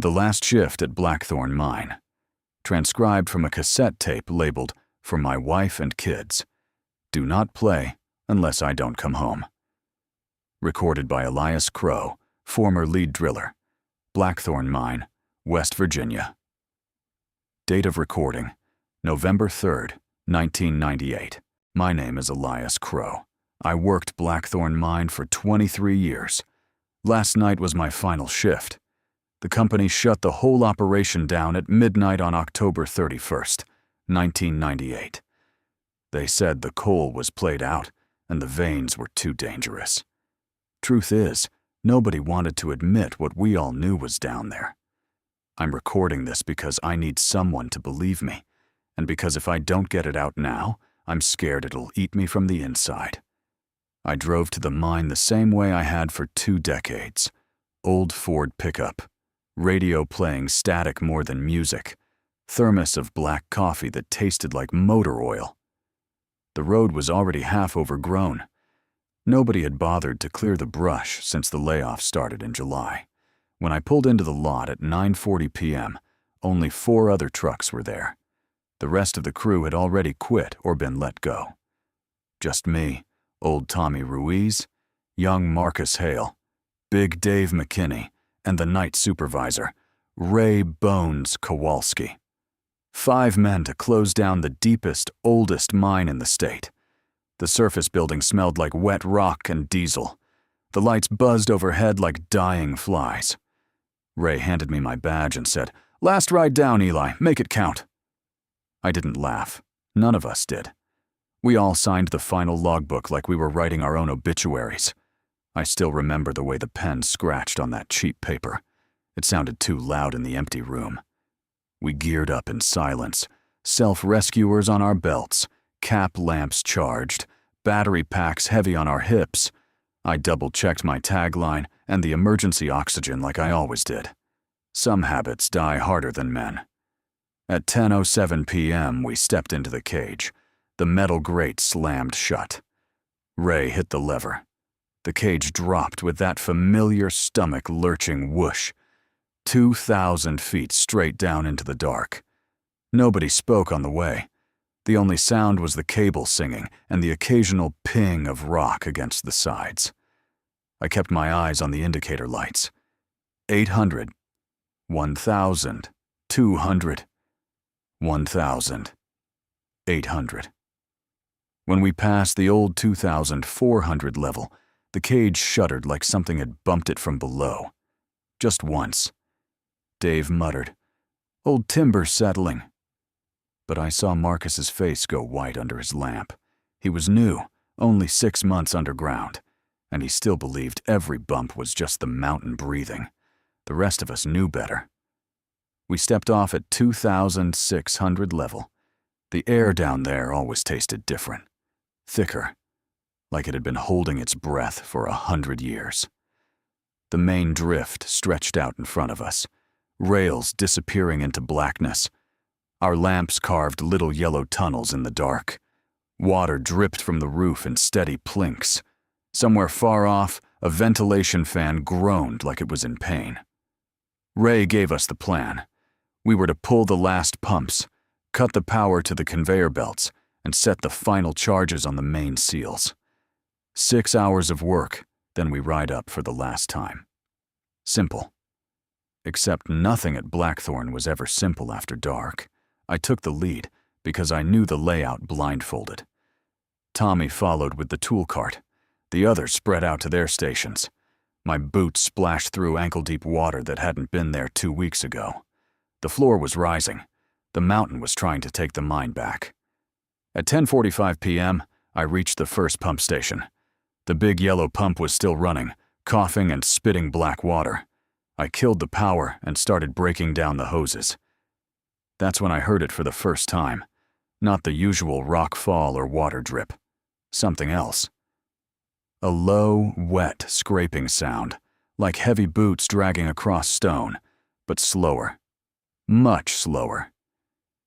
The last shift at Blackthorn Mine. Transcribed from a cassette tape labeled, "For my wife and kids. Do not play unless I don't come home." Recorded by Elias Crowe, former lead driller. Blackthorn Mine, West Virginia. Date of recording, November 3rd, 1998. My name is Elias Crowe. I worked Blackthorn Mine for 23 years. Last night was my final shift. The company shut the whole operation down at midnight on October 31st, 1998. They said the coal was played out and the veins were too dangerous. Truth is, nobody wanted to admit what we all knew was down there. I'm recording this because I need someone to believe me, and because if I don't get it out now, I'm scared it'll eat me from the inside. I drove to the mine the same way I had for 2 decades. Old Ford pickup. Radio playing static more than music. Thermos of black coffee that tasted like motor oil. The road was already half overgrown. Nobody had bothered to clear the brush since the layoff started in July. When I pulled into the lot at 9:40 p.m., only 4 other trucks were there. The rest of the crew had already quit or been let go. Just me, old Tommy Ruiz, young Marcus Hale, Big Dave McKinney, and the night supervisor, Ray Bones Kowalski. 5 men to close down the deepest, oldest mine in the state. The surface building smelled like wet rock and diesel. The lights buzzed overhead like dying flies. Ray handed me my badge and said, "Last ride down, Eli, make it count." I didn't laugh. None of us did. We all signed the final logbook like we were writing our own obituaries. I still remember the way the pen scratched on that cheap paper. It sounded too loud in the empty room. We geared up in silence, self-rescuers on our belts, cap lamps charged, battery packs heavy on our hips. I double-checked my tagline and the emergency oxygen like I always did. Some habits die harder than men. At 10:07 p.m., we stepped into the cage. The metal grate slammed shut. Ray hit the lever. The cage dropped with that familiar stomach-lurching whoosh. 2,000 feet straight down into the dark. Nobody spoke on the way. The only sound was the cable singing and the occasional ping of rock against the sides. I kept my eyes on the indicator lights. 800, 1,000, 200, 1,000, 800. When we passed the old 2,400 level, the cage shuddered like something had bumped it from below. Just once. Dave muttered, "Old timber's settling." But I saw Marcus's face go white under his lamp. He was new, only 6 months underground, and he still believed every bump was just the mountain breathing. The rest of us knew better. We stepped off at 2,600 level. The air down there always tasted different. Thicker, like it had been holding its breath for 100 years. The main drift stretched out in front of us, rails disappearing into blackness. Our lamps carved little yellow tunnels in the dark. Water dripped from the roof in steady plinks. Somewhere far off, a ventilation fan groaned like it was in pain. Ray gave us the plan. We were to pull the last pumps, cut the power to the conveyor belts, and set the final charges on the main seals. 6 hours of work, then we ride up for the last time. Simple. Except nothing at Blackthorn was ever simple after dark. I took the lead because I knew the layout blindfolded. Tommy followed with the tool cart. The others spread out to their stations. My boots splashed through ankle-deep water that hadn't been there 2 weeks ago. The floor was rising. The mountain was trying to take the mine back. At 10:45 p.m., I reached the first pump station. The big yellow pump was still running, coughing and spitting black water. I killed the power and started breaking down the hoses. That's when I heard it for the first time. Not the usual rock fall or water drip. Something else. A low, wet, scraping sound, like heavy boots dragging across stone, but slower. Much slower.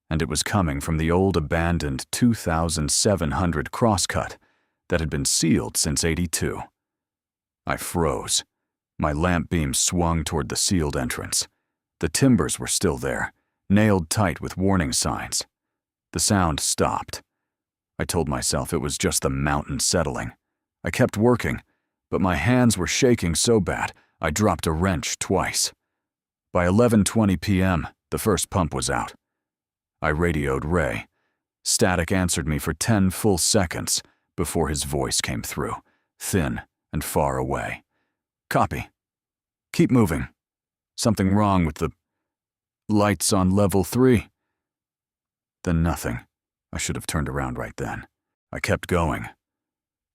And it was coming from the old abandoned 2,700 crosscut that had been sealed since '82. I froze. My lamp beam swung toward the sealed entrance. The timbers were still there, nailed tight with warning signs. The sound stopped. I told myself it was just the mountain settling. I kept working, but my hands were shaking so bad I dropped a wrench twice. By 11:20 p.m., the first pump was out. I radioed Ray. Static answered me for 10 full seconds before his voice came through, thin and far away. Copy. Keep moving. Something wrong with the lights on level 3. Then nothing. I should have turned around right then. I kept going.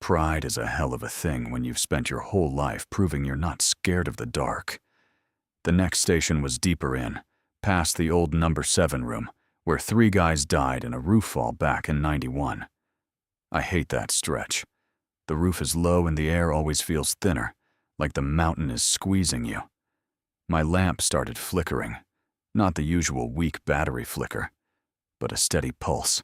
Pride is a hell of a thing when you've spent your whole life proving you're not scared of the dark. The next station was deeper in, past the old number 7 room, where 3 guys died in a roof fall back in '91. I hate that stretch. The roof is low and the air always feels thinner, like the mountain is squeezing you. My lamp started flickering, not the usual weak battery flicker, but a steady pulse,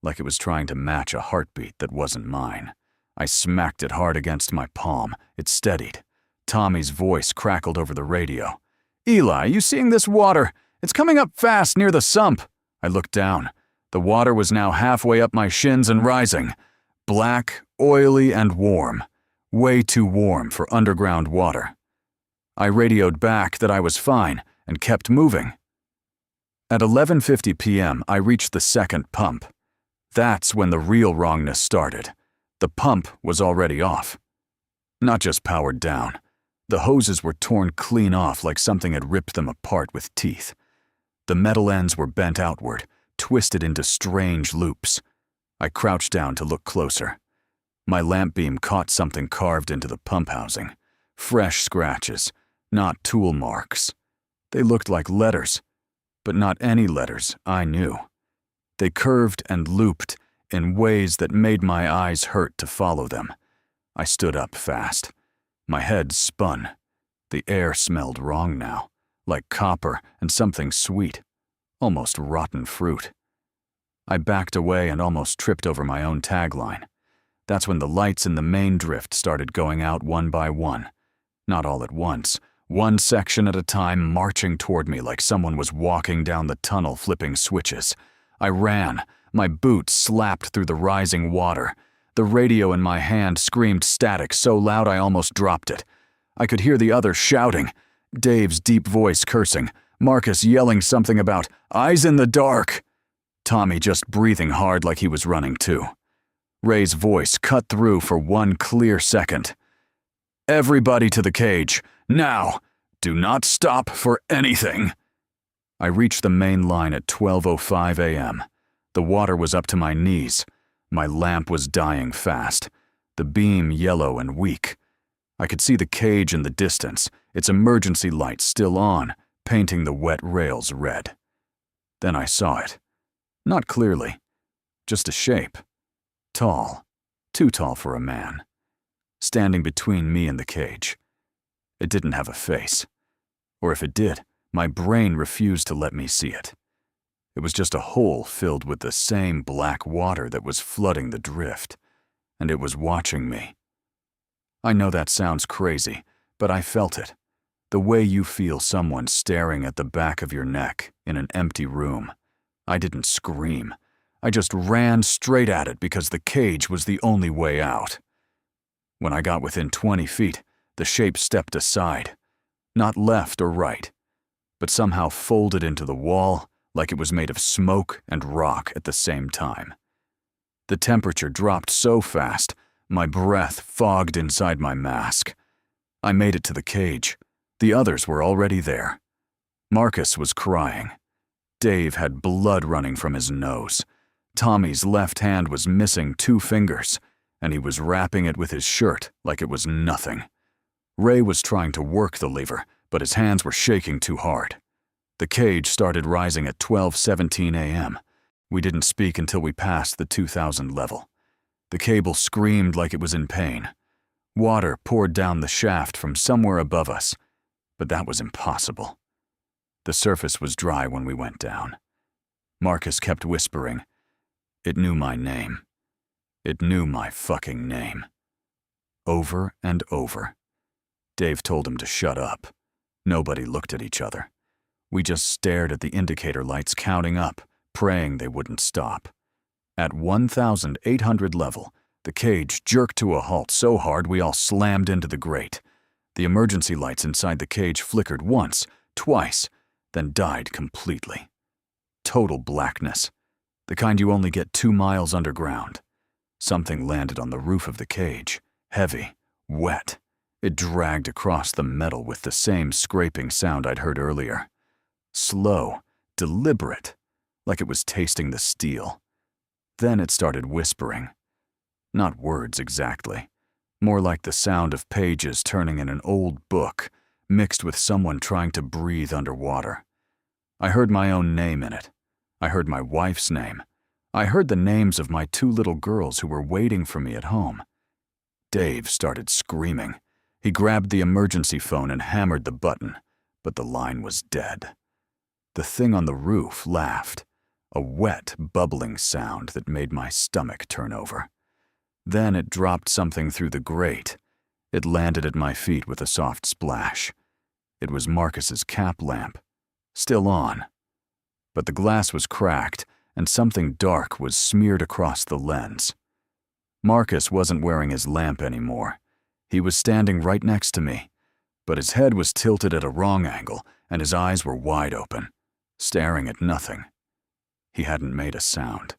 like it was trying to match a heartbeat that wasn't mine. I smacked it hard against my palm. It steadied. Tommy's voice crackled over the radio. "Eli, you seeing this water? It's coming up fast near the sump." I looked down. The water was now halfway up my shins and rising. Black, oily, and warm. Way too warm for underground water. I radioed back that I was fine and kept moving. At 11:50 p.m., I reached the second pump. That's when the real wrongness started. The pump was already off. Not just powered down. The hoses were torn clean off like something had ripped them apart with teeth. The metal ends were bent outward, twisted into strange loops. I crouched down to look closer. My lamp beam caught something carved into the pump housing. Fresh scratches, not tool marks. They looked like letters, but not any letters I knew. They curved and looped in ways that made my eyes hurt to follow them. I stood up fast. My head spun. The air smelled wrong now, like copper and something sweet, almost rotten fruit. I backed away and almost tripped over my own tagline. That's when the lights in the main drift started going out one by one. Not all at once, one section at a time, marching toward me like someone was walking down the tunnel flipping switches. I ran. My boots slapped through the rising water. The radio in my hand screamed static so loud I almost dropped it. I could hear the others shouting. Dave's deep voice cursing. Marcus yelling something about eyes in the dark. Tommy just breathing hard like he was running too. Ray's voice cut through for one clear second. "Everybody to the cage. Now! Do not stop for anything!" I reached the main line at 12:05 a.m. The water was up to my knees. My lamp was dying fast, the beam yellow and weak. I could see the cage in the distance, its emergency lights still on, painting the wet rails red. Then I saw it. Not clearly, just a shape. Tall, too tall for a man. Standing between me and the cage. It didn't have a face. Or if it did, my brain refused to let me see it. It was just a hole filled with the same black water that was flooding the drift, and it was watching me. I know that sounds crazy, but I felt it. The way you feel someone staring at the back of your neck in an empty room. I didn't scream. I just ran straight at it because the cage was the only way out. When I got within 20 feet, the shape stepped aside. Not left or right, but somehow folded into the wall like it was made of smoke and rock at the same time. The temperature dropped so fast, my breath fogged inside my mask. I made it to the cage. The others were already there. Marcus was crying. Dave had blood running from his nose. Tommy's left hand was missing 2 fingers, and he was wrapping it with his shirt like it was nothing. Ray was trying to work the lever, but his hands were shaking too hard. The cage started rising at 12:17 a.m. We didn't speak until we passed the 2,000 level. The cable screamed like it was in pain. Water poured down the shaft from somewhere above us, but that was impossible. The surface was dry when we went down. Marcus kept whispering. It knew my name. It knew my fucking name. Over and over. Dave told him to shut up. Nobody looked at each other. We just stared at the indicator lights counting up, praying they wouldn't stop. At 1,800 level, the cage jerked to a halt so hard we all slammed into the grate. The emergency lights inside the cage flickered once, twice, then died completely. Total blackness, the kind you only get 2 miles underground. Something landed on the roof of the cage, heavy, wet. It dragged across the metal with the same scraping sound I'd heard earlier. Slow, deliberate, like it was tasting the steel. Then it started whispering. Not words exactly, more like the sound of pages turning in an old book, mixed with someone trying to breathe underwater. I heard my own name in it. I heard my wife's name. I heard the names of my 2 little girls who were waiting for me at home. Dave started screaming. He grabbed the emergency phone and hammered the button, but the line was dead. The thing on the roof laughed, a wet, bubbling sound that made my stomach turn over. Then it dropped something through the grate. It landed at my feet with a soft splash. It was Marcus's cap lamp, still on. But the glass was cracked, and something dark was smeared across the lens. Marcus wasn't wearing his lamp anymore. He was standing right next to me, but his head was tilted at a wrong angle, and his eyes were wide open, staring at nothing. He hadn't made a sound.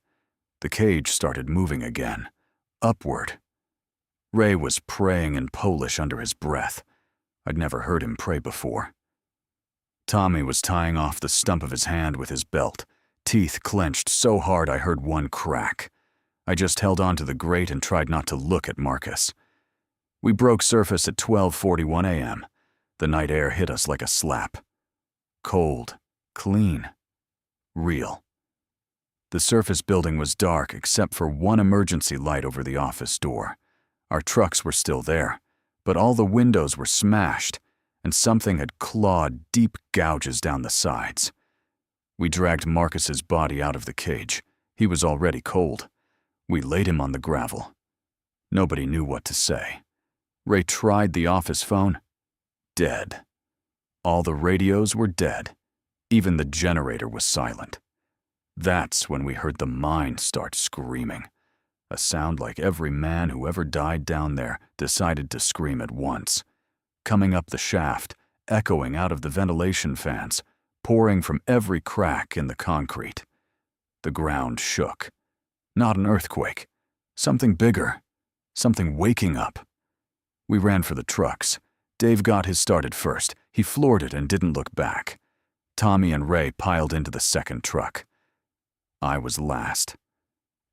The cage started moving again, upward. Ray was praying in Polish under his breath. I'd never heard him pray before. Tommy was tying off the stump of his hand with his belt, teeth clenched so hard I heard one crack. I just held on to the grate and tried not to look at Marcus. We broke surface at 12:41 a.m. The night air hit us like a slap. Cold, clean, real. The surface building was dark except for one emergency light over the office door. Our trucks were still there, but all the windows were smashed, and something had clawed deep gouges down the sides. We dragged Marcus's body out of the cage. He was already cold. We laid him on the gravel. Nobody knew what to say. Ray tried the office phone. Dead. All the radios were dead. Even the generator was silent. That's when we heard the mine start screaming. A sound like every man who ever died down there decided to scream at once. Coming up the shaft, echoing out of the ventilation fans, pouring from every crack in the concrete. The ground shook. Not an earthquake. Something bigger. Something waking up. We ran for the trucks. Dave got his started first. He floored it and didn't look back. Tommy and Ray piled into the second truck. I was last.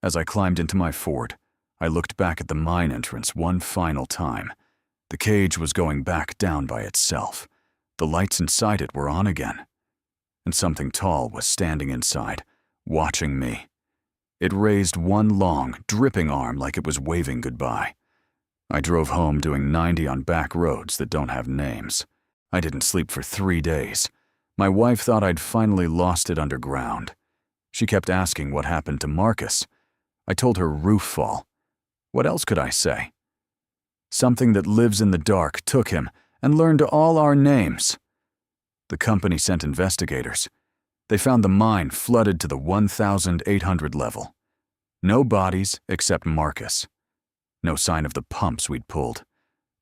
As I climbed into my Ford, I looked back at the mine entrance one final time. The cage was going back down by itself. The lights inside it were on again. And something tall was standing inside, watching me. It raised one long, dripping arm like it was waving goodbye. I drove home doing 90 on back roads that don't have names. I didn't sleep for 3 days. My wife thought I'd finally lost it underground. She kept asking what happened to Marcus. I told her roof fall. What else could I say? Something that lives in the dark took him and learned all our names. The company sent investigators. They found the mine flooded to the 1,800 level. No bodies except Marcus. No sign of the pumps we'd pulled.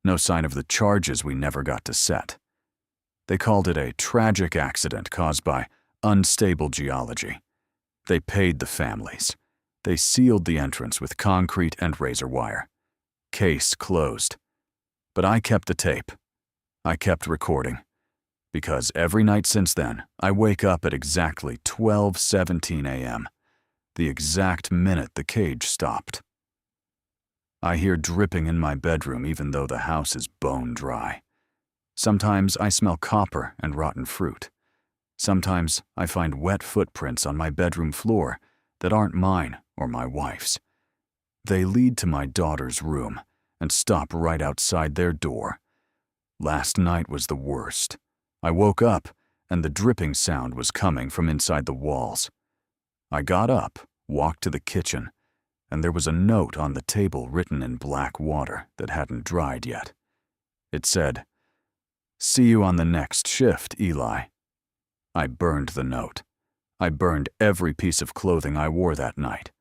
No sign of the charges we never got to set. They called it a tragic accident caused by unstable geology. They paid the families. They sealed the entrance with concrete and razor wire. Case closed. But I kept the tape. I kept recording. Because every night since then, I wake up at exactly 12:17 a.m., the exact minute the cage stopped. I hear dripping in my bedroom even though the house is bone dry. Sometimes I smell copper and rotten fruit. Sometimes I find wet footprints on my bedroom floor that aren't mine or my wife's. They lead to my daughter's room and stop right outside their door. Last night was the worst. I woke up and the dripping sound was coming from inside the walls. I got up, walked to the kitchen, and there was a note on the table written in black water that hadn't dried yet. It said, "See you on the next shift, Eli." I burned the note. I burned every piece of clothing I wore that night.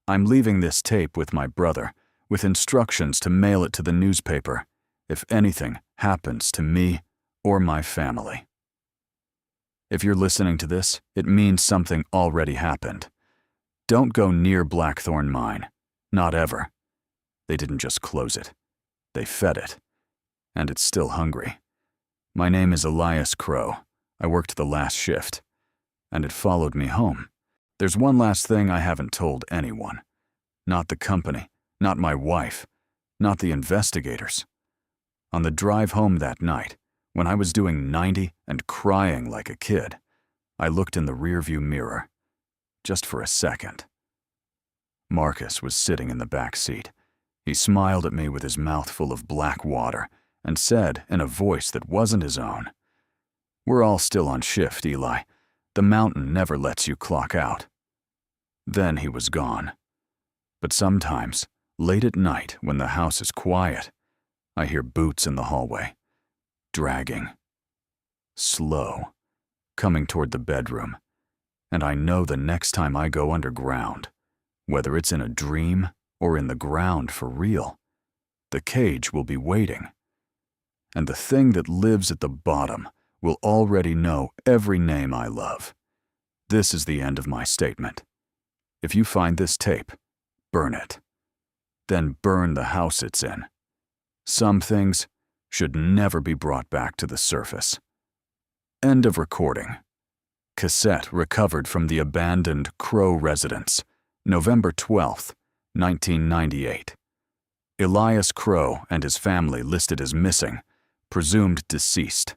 I'm leaving this tape with my brother, with instructions to mail it to the newspaper if anything happens to me or my family. If you're listening to this, it means something already happened. Don't go near Blackthorn Mine. Not ever. They didn't just close it. They fed it. And it's still hungry. My name is Elias Crowe. I worked the last shift. And it followed me home. There's one last thing I haven't told anyone. Not the company, not my wife, not the investigators. On the drive home that night, when I was doing 90 and crying like a kid, I looked in the rearview mirror, just for a second. Marcus was sitting in the back seat. He smiled at me with his mouth full of black water and said in a voice that wasn't his own, "We're all still on shift, Eli. The mountain never lets you clock out." Then he was gone. But sometimes, late at night when the house is quiet, I hear boots in the hallway, dragging, slow, coming toward the bedroom, and I know the next time I go underground, whether it's in a dream or in the ground for real, the cage will be waiting. And the thing that lives at the bottom will already know every name I love. This is the end of my statement. If you find this tape, burn it. Then burn the house it's in. Some things should never be brought back to the surface. End of recording. Cassette recovered from the abandoned Crowe residence, November 12, 1998. Elias Crowe and his family listed as missing, presumed deceased.